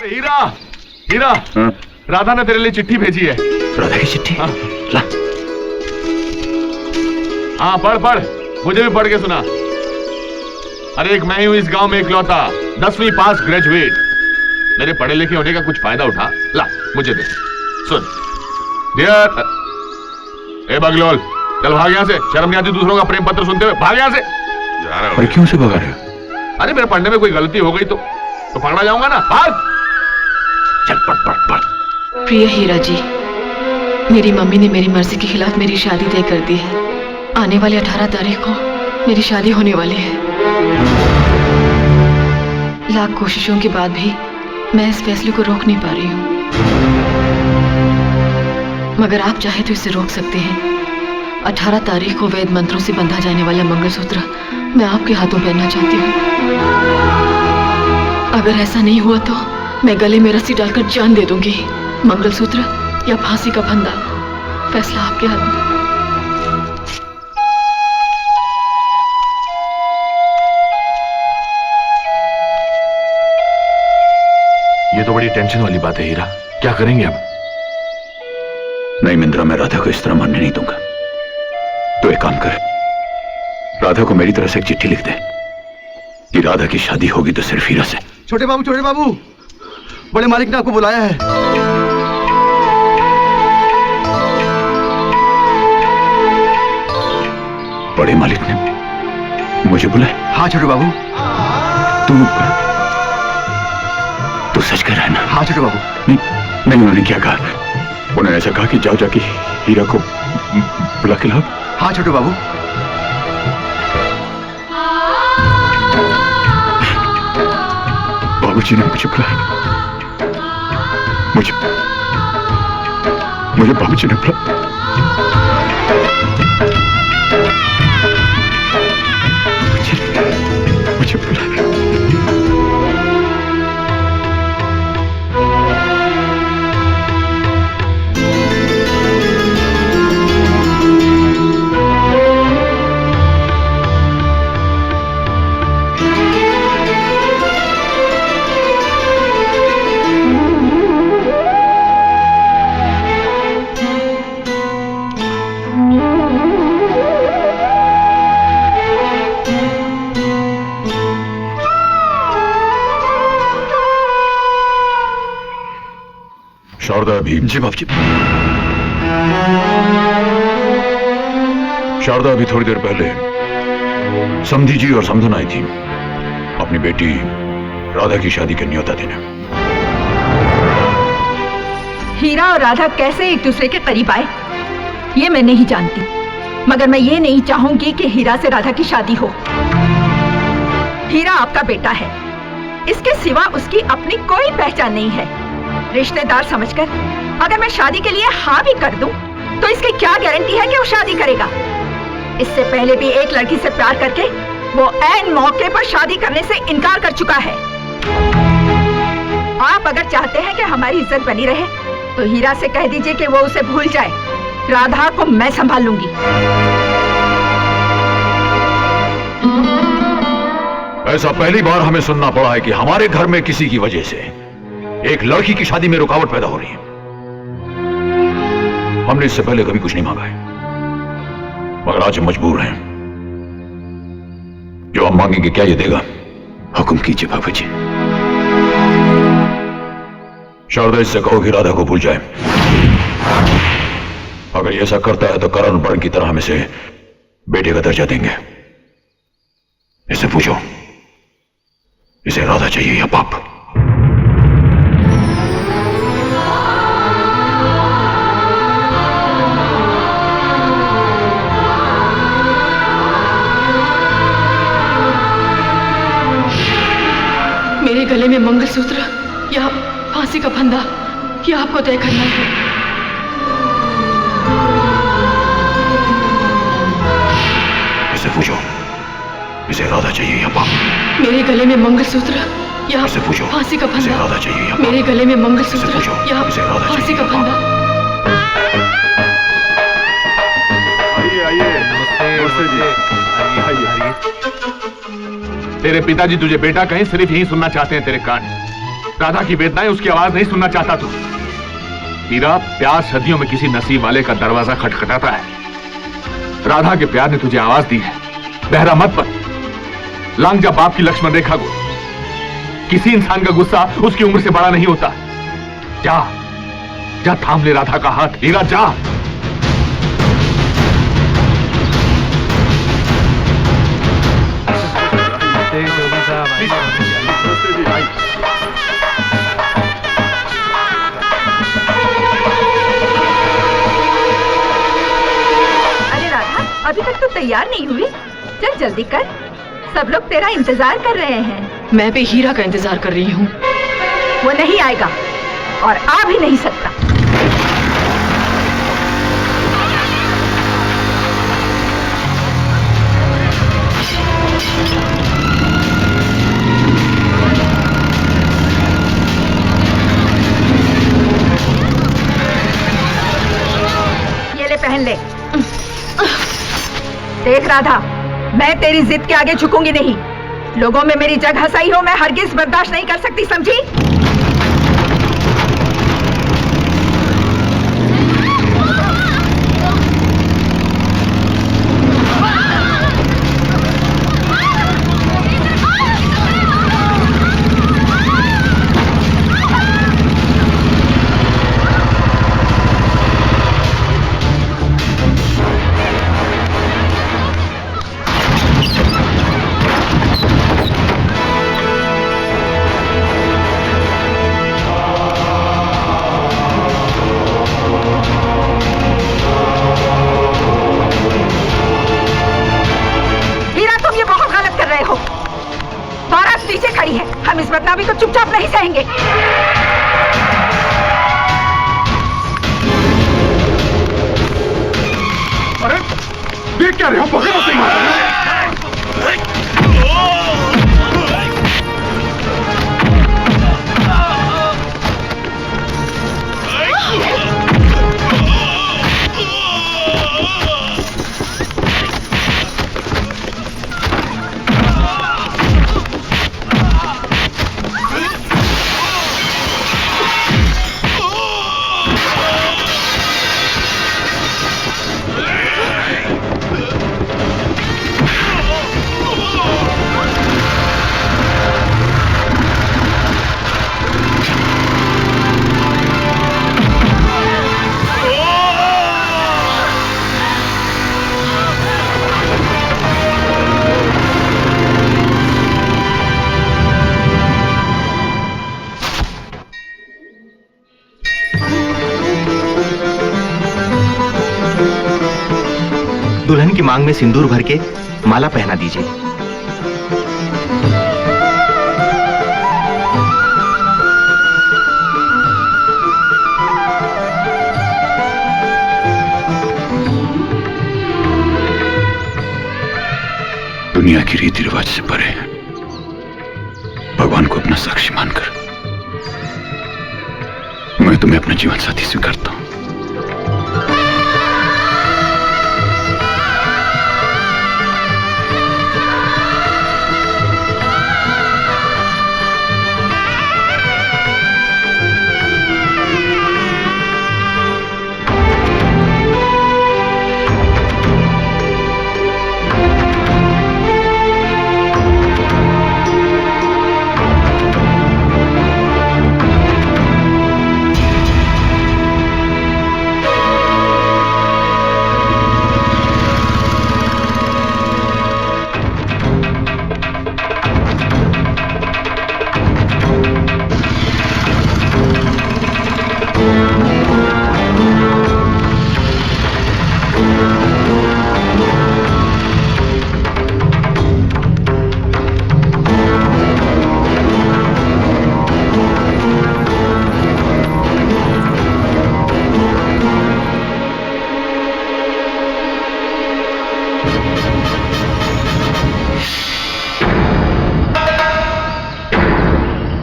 अरे हीरा, हीरा, राधा ने तेरे लिए चिट्ठी भेजी है। राधा की चिट्ठी? हाँ। ला। हाँ पढ़ पढ़, मुझे भी पढ़ के सुना। अरे एक मैं ही हूं इस गांव में इकलौता 10वीं पास ग्रेजुएट। मेरे पढ़े लिखे होने का कुछ फायदा उठा। ला मुझे दे, सुन। डियर ए बगलोल, चल भाग यहाँ से। शर्म नहीं आती दूसरों का प्रेम पत्र सुनते हुए? भाग यहाँ से। अरे क्यों से भगा रहे हो? अरे मेरे पढ़ने में कोई गलती हो गई तो पकड़ा जाऊंगा ना। भाग। चल पढ़ पढ़ पढ़। प्रिय हीरा जी, मेरी मम्मी ने मेरी मर्जी के खिलाफ मेरी शादी तय कर दी है। आने वाले 18 तारीख को मेरी शादी होने वाली है। लाख कोशिशों के बाद भी मैं इस फैसले को रोक नहीं पा रही हूँ, मगर आप चाहे तो इसे रोक सकते हैं। 18 तारीख को वेद मंत्रों से बंधा जाने वाला मंगलसूत्र मैं आपके हाथों पहनना चाहती हूँ। अगर ऐसा नहीं हुआ तो मैं गले में रस्सी डालकर जान दे दूंगी। मंगलसूत्र या फांसी का फंदा, फैसला आपके हाथ में। ये तो बड़ी टेंशन वाली बात है हीरा, क्या करेंगे अब? नहीं मिंद्रा, मैं राधा को इस तरह मानने नहीं दूंगा। तो एक काम कर, राधा को मेरी तरफ से एक चिट्ठी लिख दे कि राधा की शादी होगी तो सिर्फ हीरा से। छोटे बाबू, बड़े मालिक ने आपको बुलाया है। बड़े मालिक ने मुझे बुलाया? हाँ छोटे बाबू। तू सच कह रहा है ना? हाँ छोटे बाबू। नहीं, उन्होंने क्या कहा? उन्होंने ऐसा कहा कि जाओ जाके हीरा को बुला के लाओ? हाँ छोटे बाबू। बाबूजी ने मुझे बुलाया। मुझे बाबूजी ने बुलाया। मुझे बुलाया। शारदा अभी? जी बाबूजी। शारदा अभी थोड़ी देर पहले समधी जी और समधन आई थी अपनी बेटी राधा की शादी के न्योता देने। हीरा और राधा कैसे एक दूसरे के करीब आए ये मैं नहीं जानती, मगर मैं ये नहीं चाहूंगी कि हीरा से राधा की शादी हो। हीरा आपका बेटा है, इसके सिवा उसकी अपनी कोई पहचान नहीं है। रिश्तेदार समझकर अगर मैं शादी के लिए हाँ भी कर दूं, तो इसकी क्या गारंटी है कि वो शादी करेगा? इससे पहले भी एक लड़की से प्यार करके वो ऐन मौके पर शादी करने से इनकार कर चुका है। आप अगर चाहते हैं कि हमारी इज्जत बनी रहे, तो हीरा से कह दीजिए कि वो उसे भूल जाए। राधा को मैं संभाल लूंगी। ऐसा पहली बार हमें सुनना पड़ा है कि हमारे घर में किसी की वजह से एक लड़की की शादी में रुकावट पैदा हो रही है। हमने इससे पहले कभी कुछ नहीं मांगा है, मगर आज हम मजबूर हैं। जो हम मांगेंगे क्या ये देगा? हुक्म कीजिए बाबूजी। शारदा, इससे कहो कि राधा को भूल जाए। अगर ये ऐसा करता है तो करण बर्न की तरह हम इसे बेटे का दर्जा देंगे। इसे पूछो, इसे राधा चाहिए या पाप? मेरे गले में मंगलसूत्र या फांसी का फंदा, ये आपको तय करना है। इसे पूछो, इसे राधा चाहिए या पाप? मेरे गले में मंगलसूत्र या इसे पूछो, फांसी का इसे फंदा। राधा चाहिए या पाप? मेरे गले में मंगलसूत्र या इसे राधा फांसी चाहिए का या फंदा। आइए, नमस्ते जी। तेरे पिताजी तुझे बेटा कहें सिर्फ यही सुनना चाहते हैं तेरे कान। राधा की वेदनाएं, उसकी आवाज नहीं सुनना चाहता तू। हीरा, प्यार सदियों में किसी नसीब वाले का दरवाजा खटखटाता है। राधा के प्यार ने तुझे आवाज दी है। बहरा मत बन, लांग जा बाप की लक्ष्मण रेखा को। किसी इंसान का गुस्सा उसकी उम्र से बड़ा नहीं होता। जा जा, थाम ले राधा का हाथ। हीरा जा। अरे राधा, अभी तक तो तैयार नहीं हुई। चल जल्दी कर, सब लोग तेरा इंतजार कर रहे हैं। मैं भी हीरा का इंतजार कर रही हूँ। वो नहीं आएगा और आ भी नहीं सकता। ये ले, पहन ले। देख राधा, मैं तेरी जिद के आगे झुकूंगी नहीं। लोगों में मेरी जगह सही हो, मैं हरगिज बर्दाश्त नहीं कर सकती, समझी? हम इस बदनामी को चुपचाप नहीं सहेंगे। अरे देख क्या रहे हो? पकड़ो मत मारो। दुल्हन की मांग में सिंदूर भर के माला पहना दीजिए। दुनिया की रीति रिवाज से परे भगवान को अपना साक्षी मानकर मैं तुम्हें अपना जीवन साथी स्वीकारता हूं।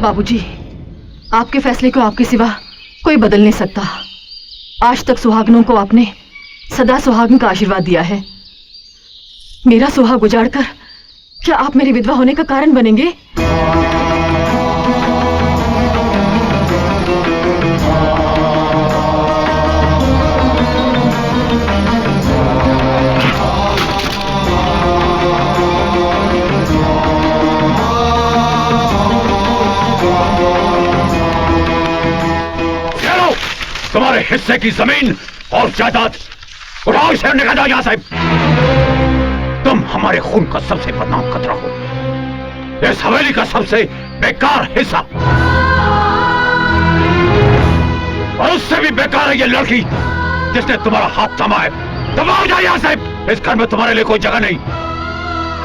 बाबूजी, आपके फैसले को आपके सिवा कोई बदल नहीं सकता। आज तक सुहागनों को आपने सदा सुहागन का आशीर्वाद दिया है। मेरा सुहाग उजाड़कर क्या आप मेरी विधवा होने का कारण बनेंगे? तुम्हारे हिस्से की जमीन और जायदाद उठाओ, इसे निकल जाओ यहां से। तुम हमारे खून का सबसे बदनाम कतरा हो, इस हवेली का सबसे बेकार हिस्सा, और उससे भी बेकार है ये लड़की जिसने तुम्हारा हाथ थामा है। दबाओ जाओ यहां से, इस घर में तुम्हारे लिए कोई जगह नहीं।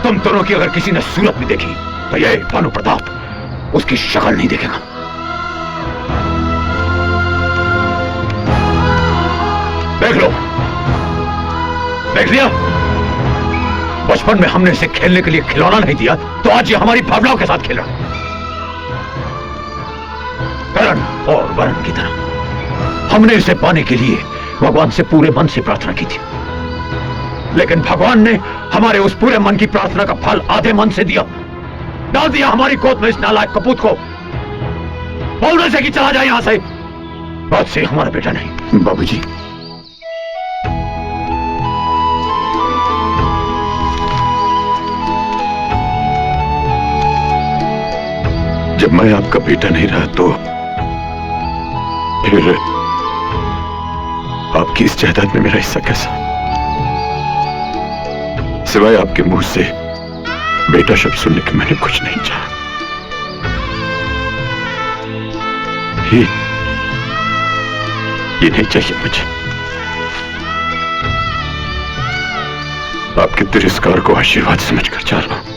तुम दोनों की अगर किसी ने सूरत भी देखी तो ये भानु प्रताप उसकी शक्ल नहीं देखेगा। देख लो, देख लिया, बचपन में हमने इसे खेलने के लिए खिलौना नहीं दिया तो आज ये हमारी भावनाओं के साथ खेल रहा है, करण और वरण की तरह। हमने इसे पाने के लिए भगवान से पूरे मन से प्रार्थना की थी, लेकिन भगवान ने हमारे उस पूरे मन की प्रार्थना का फल आधे मन से दिया, डाल दिया हमारी गोद में इस नालायक कपूत को। बोलने से कि चला जाए यहां से, बात से हमारा बेटा नहीं। बाबूजी, जब मैं आपका बेटा नहीं रहा तो फिर आपकी इस जायदाद में मेरा हिस्सा कैसा? सिवाय आपके मुंह से बेटा शब्द सुनने के मैंने कुछ नहीं चाहा। ये नहीं चाहिए मुझे। आपके तिरस्कार को आशीर्वाद समझकर जा रहा हूं।